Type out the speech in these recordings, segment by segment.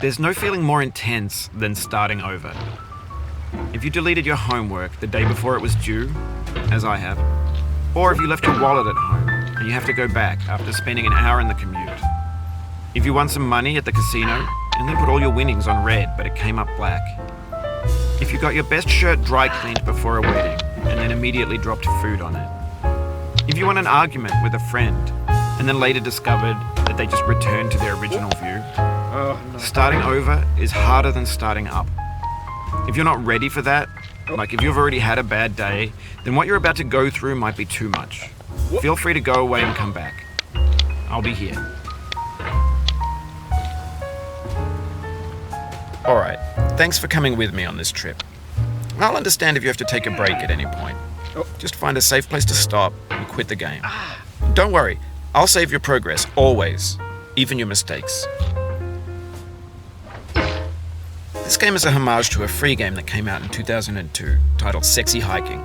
There's no feeling more intense than starting over. If you deleted your homework the day before it was due, as I have, or if you left your wallet at home and you have to go back after spending an hour in the commute. If you won some money at the casino and then put all your winnings on red but it came up black. If you got your best shirt dry cleaned before a wedding and then immediately dropped food on it. If you won an argument with a friend and then later discovered that they just returned to their original view. Oh, no. Starting over is harder than starting up. If you're not ready for that, like if you've already had a bad day, then what you're about to go through might be too much. Feel free to go away and come back. I'll be here. Alright, thanks for coming with me on this trip. I'll understand if you have to take a break at any point. Just find a safe place to stop and quit the game. Don't worry, I'll save your progress, always, even your mistakes. This game is a homage to a free game that came out in 2002, titled Sexy Hiking.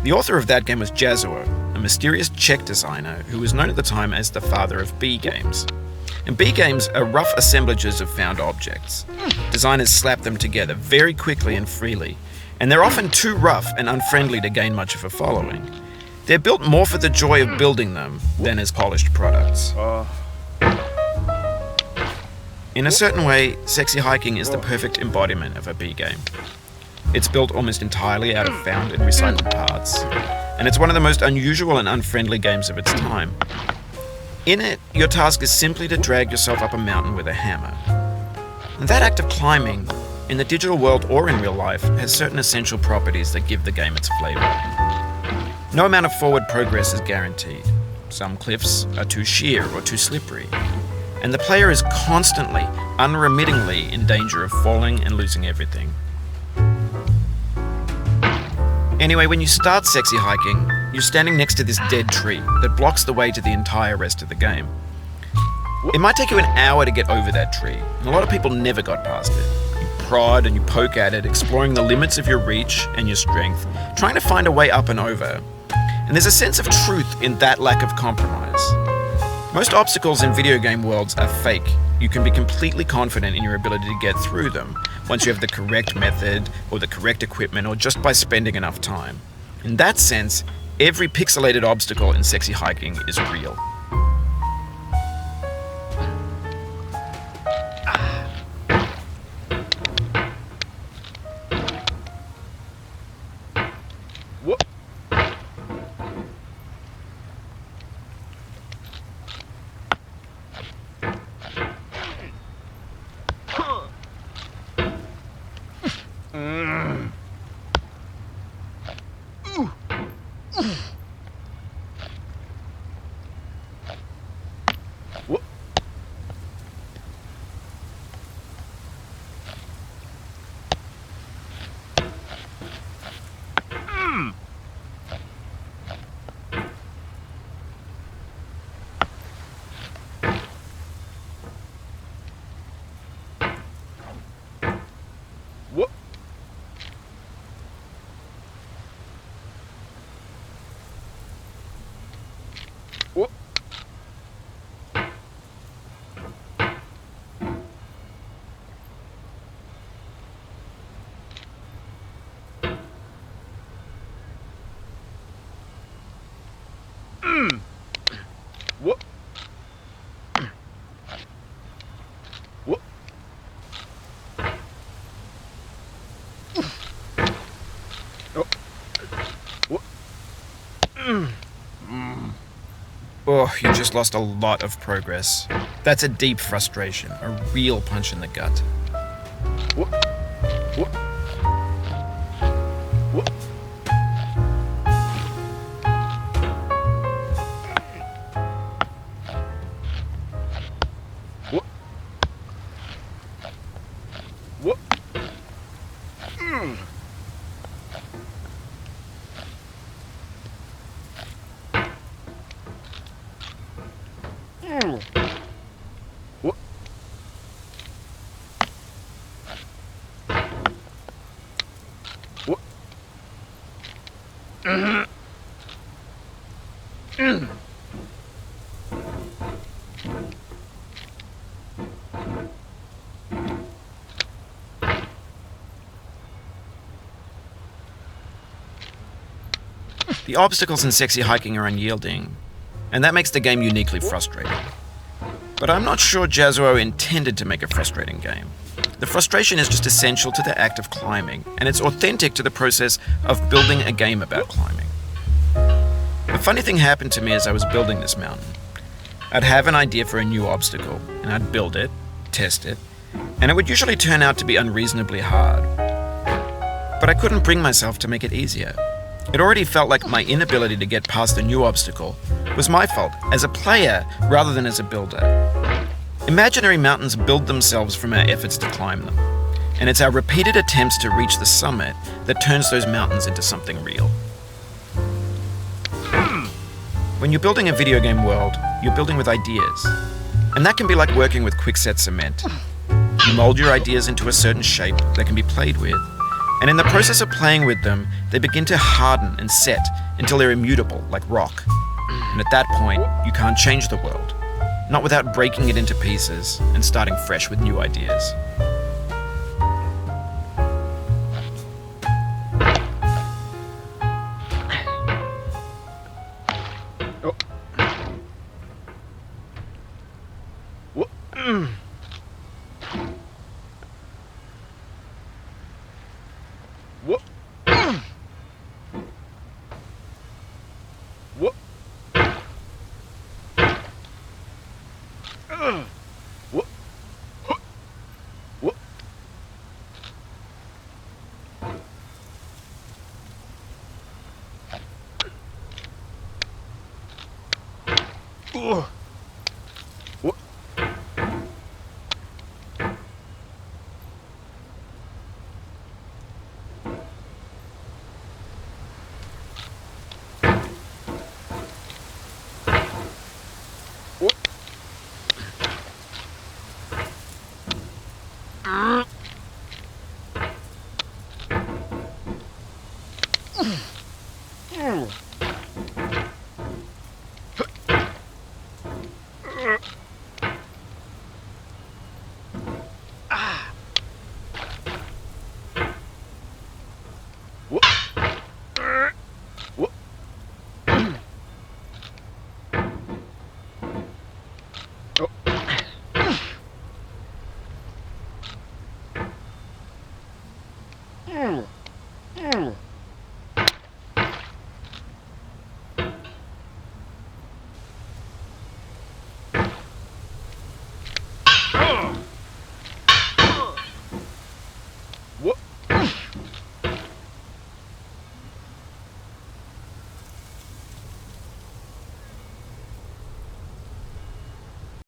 The author of that game was Jazuo, a mysterious Czech designer who was known at the time as the father of B games. And B games are rough assemblages of found objects. Designers slap them together very quickly and freely, and they're often too rough and unfriendly to gain much of a following. They're built more for the joy of building them than as polished products. In a certain way, Sexy Hiking is the perfect embodiment of a B game. It's built almost entirely out of found and recycled parts, and it's one of the most unusual and unfriendly games of its time. In it, your task is simply to drag yourself up a mountain with a hammer. And that act of climbing, in the digital world or in real life, has certain essential properties that give the game its flavor. No amount of forward progress is guaranteed. Some cliffs are too sheer or too slippery, and the player is constantly, unremittingly in danger of falling and losing everything. Anyway, when you start Sexy Hiking, you're standing next to this dead tree that blocks the way to the entire rest of the game. It might take you an hour to get over that tree, and a lot of people never got past it. You prod and you poke at it, exploring the limits of your reach and your strength, trying to find a way up and over. And there's a sense of truth in that lack of compromise. Most obstacles in video game worlds are fake. You can be completely confident in your ability to get through them once you have the correct method or the correct equipment or just by spending enough time. In that sense, every pixelated obstacle in Sexy Hiking is real. Oh, you just lost a lot of progress. That's a deep frustration, a real punch in the gut. The obstacles in sexy hiking are unyielding, and that makes the game uniquely frustrating. But I'm not sure Jazuo intended to make a frustrating game. The frustration is just essential to the act of climbing, and it's authentic to the process of building a game about climbing. A funny thing happened to me as I was building this mountain. I'd have an idea for a new obstacle, and I'd build it, test it, and it would usually turn out to be unreasonably hard. But I couldn't bring myself to make it easier. It already felt like my inability to get past the new obstacle was my fault as a player rather than as a builder. Imaginary mountains build themselves from our efforts to climb them, and it's our repeated attempts to reach the summit that turns those mountains into something real. When you're building a video game world, you're building with ideas, and that can be like working with quickset cement. You mold your ideas into a certain shape that can be played with, and in the process of playing with them, they begin to harden and set until they're immutable, like rock. And at that point, you can't change the world, not without breaking it into pieces and starting fresh with new ideas.